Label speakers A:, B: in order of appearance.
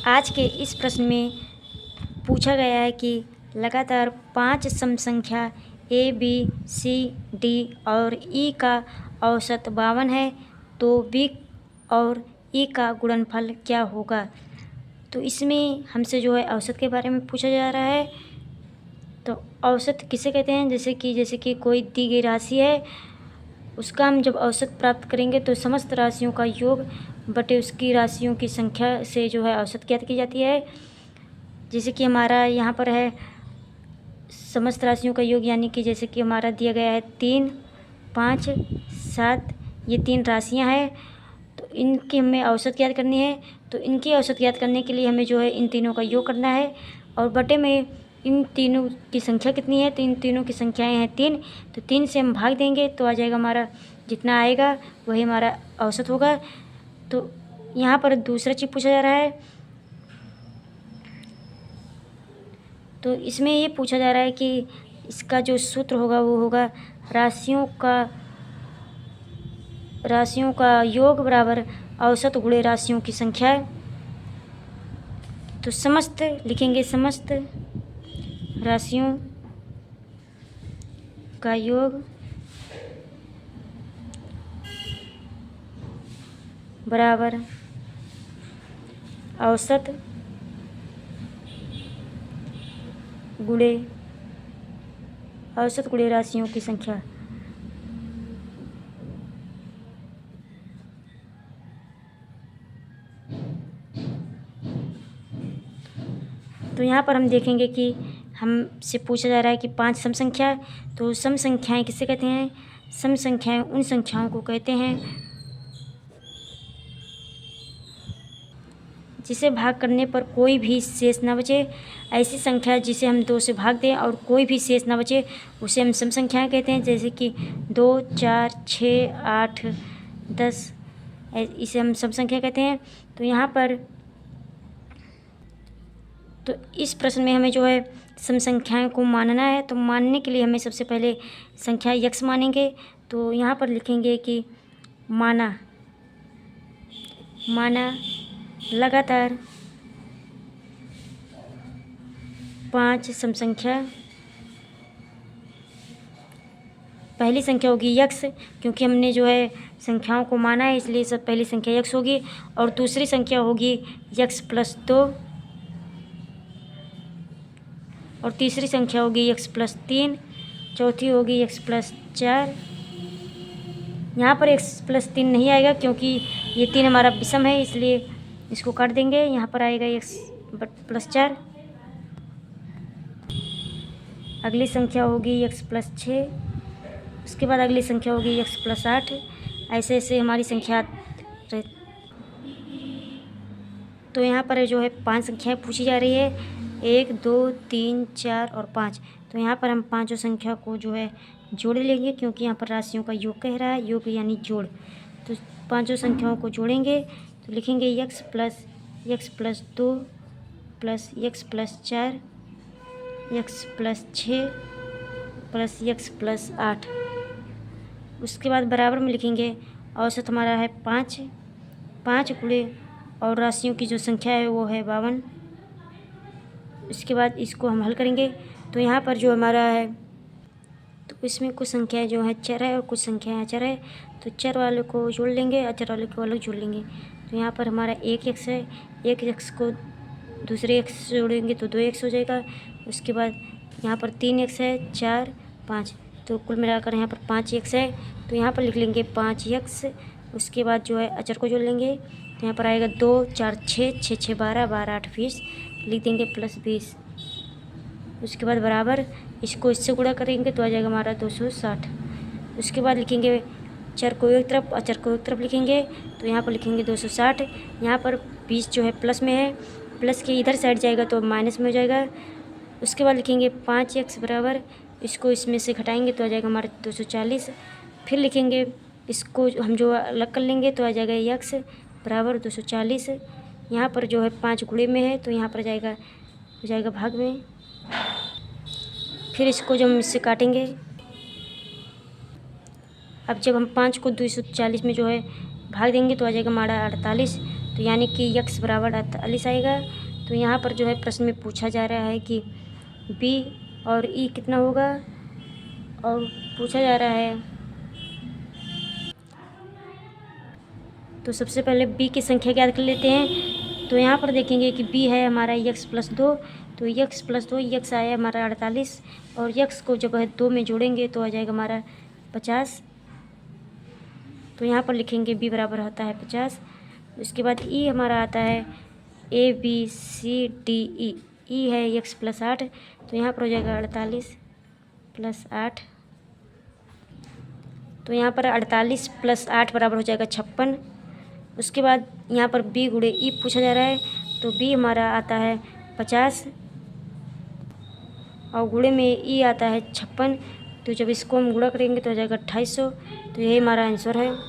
A: आज के इस प्रश्न में पूछा गया है कि लगातार 5 सम संख्या ए, बी, सी, डी और ई का औसत 52 है, तो बी और ई का गुणनफल क्या होगा। तो इसमें हमसे जो है औसत के बारे में पूछा जा रहा है। तो औसत किसे कहते हैं, जैसे कि कोई दी गई राशि है, उसका हम जब औसत प्राप्त करेंगे तो समस्त राशियों का योग बटे उसकी राशियों की संख्या से जो है औसत ज्ञात की जाती है। जैसे कि हमारा यहाँ पर है समस्त राशियों का योग, यानी कि जैसे कि हमारा दिया गया है 3, 5, 7, ये 3 राशियाँ हैं। तो इनकी हमें औसत ज्ञात करनी है। तो इनकी औसत ज्ञात करने के लिए हमें जो है इन तीनों का योग करना है और बटे में इन तीनों की संख्या कितनी है, तो इन तीनों की संख्याएं हैं 3। तो 3 से हम भाग देंगे तो आ जाएगा हमारा, जितना आएगा वही हमारा औसत होगा। तो यहाँ पर दूसरा चीज़ पूछा जा रहा है। तो इसमें ये पूछा जा रहा है कि इसका जो सूत्र होगा वो होगा राशियों का योग बराबर औसत गुणे राशियों की संख्या। तो समस्त लिखेंगे, समस्त राशियों का योग बराबर औसत गुणे राशियों की संख्या। तो यहाँ पर हम देखेंगे कि हमसे पूछा जा रहा है कि 5 सम संख्या है। तो सम संख्याएं किसे कहते हैं? सम संख्याएं उन संख्याओं को कहते हैं जिसे भाग करने पर कोई भी शेष न बचे। ऐसी संख्या जिसे हम 2 से भाग दें और कोई भी शेष न बचे उसे हम सम संख्याएं कहते हैं। जैसे कि 2, 4, 6, 8, 10, इसे हम सम संख्या कहते हैं। तो यहाँ पर तो इस प्रश्न में हमें जो है सम संख्याओं को मानना है। तो मानने के लिए हमें सबसे पहले संख्या यक्स मानेंगे। तो यहाँ पर लिखेंगे कि माना लगातार 5 सम संख्या। पहली संख्या होगी यक्स, क्योंकि हमने जो है संख्याओं को माना है इसलिए सब पहली संख्या यक्स होगी। और दूसरी संख्या होगी यक्स प्लस 2 और तीसरी संख्या होगी यक्स प्लस 3, चौथी होगी यक्स प्लस 4। यहाँ पर एक्स प्लस 3 नहीं आएगा क्योंकि ये 3 हमारा विषम है, इसलिए इसको काट देंगे। यहाँ पर आएगा एक्स प्लस 4। अगली संख्या होगी एक्स प्लस 6, उसके बाद अगली संख्या होगी एक्स प्लस 8। ऐसे ऐसे हमारी संख्या तो यहाँ पर जो है 5 संख्याएँ पूछी जा रही है, 1, 2, 3, 4 और 5। तो यहाँ पर हम पाँचों संख्या को जो है जोड़ लेंगे, क्योंकि यहाँ पर राशियों का योग कह रहा है, योग यानी जोड़। तो पाँचों संख्याओं को जोड़ेंगे तो लिखेंगे x plus 2 plus x plus 4 x plus 6 plus x plus 8। उसके बाद बराबर में लिखेंगे औसत हमारा है 5 गुणे और राशियों की जो संख्या है वो है 52। इसके बाद इसको हम हल करेंगे तो यहाँ पर जो हमारा है तो इसमें कुछ संख्याएं जो है चर है और कुछ संख्याएं अचर है। तो चर वाले को जोड़ लेंगे, अचर वाले को अलग जोड़ लेंगे। तो यहाँ पर हमारा 1 एक्स है, 1 एक्स को दूसरे एक्स से जोड़ेंगे तो 2 एक्स हो जाएगा। उसके बाद यहाँ पर 3 एक्स है, 4, 5, तो कुल मिलाकर यहाँ पर 5 एक्स है। तो यहाँ पर लिख लेंगे 5 एक्स। उसके बाद जो है अचर को जोड़ लेंगे तो यहाँ पर आएगा 2, 4, 6, 6, 6, 12, 12, 8, 20, लिख देंगे प्लस 20। उसके बाद बराबर इसको इससे गुणा करेंगे तो आ जाएगा हमारा 260। उसके बाद लिखेंगे चर को एक तरफ, अचर को एक तरफ लिखेंगे तो यहाँ पर लिखेंगे 260। यहाँ पर 20 जो है प्लस में है, प्लस के इधर साइड जाएगा तो माइनस में हो जाएगा। उसके बाद लिखेंगे 5 एक्स बराबर, इसको इसमें से घटाएंगे तो आ जाएगा हमारा 240। फिर लिखेंगे इसको हम जो अलग कर लेंगे तो आ जाएगा यक्स बराबर 240। यहाँ पर जो है 5 गुणे में है तो यहाँ पर हो जाएगा भाग में। फिर इसको जब हम इससे काटेंगे, अब जब हम 5 को 240 में जो है भाग देंगे तो आ जाएगा हमारा 48। तो तो यानी कि x बराबर 48 आएगा। तो यहाँ पर जो है प्रश्न में पूछा जा रहा है कि b और e कितना होगा, और पूछा जा रहा है। तो सबसे पहले b की संख्या ज्ञात कर लेते हैं। तो यहाँ पर देखेंगे कि b है हमारा x+2, तो x+2 x आया हमारा 48, और x को जब 2 में जोड़ेंगे तो आ जाएगा हमारा 50। तो यहाँ पर लिखेंगे b बराबर होता है 50। उसके बाद e हमारा आता है ABCDE, e है x+8, तो यहाँ पर हो जाएगा 48 + 8। तो यहाँ पर 48 + 8 बराबर हो जाएगा 56। उसके बाद यहाँ पर b गुणे e पूछा जा रहा है, तो b हमारा आता है 50 और गुणे में e आता है 56। तो जब इसको हम गुणा करेंगे तो हो जाएगा 2800। तो यही हमारा आंसर है।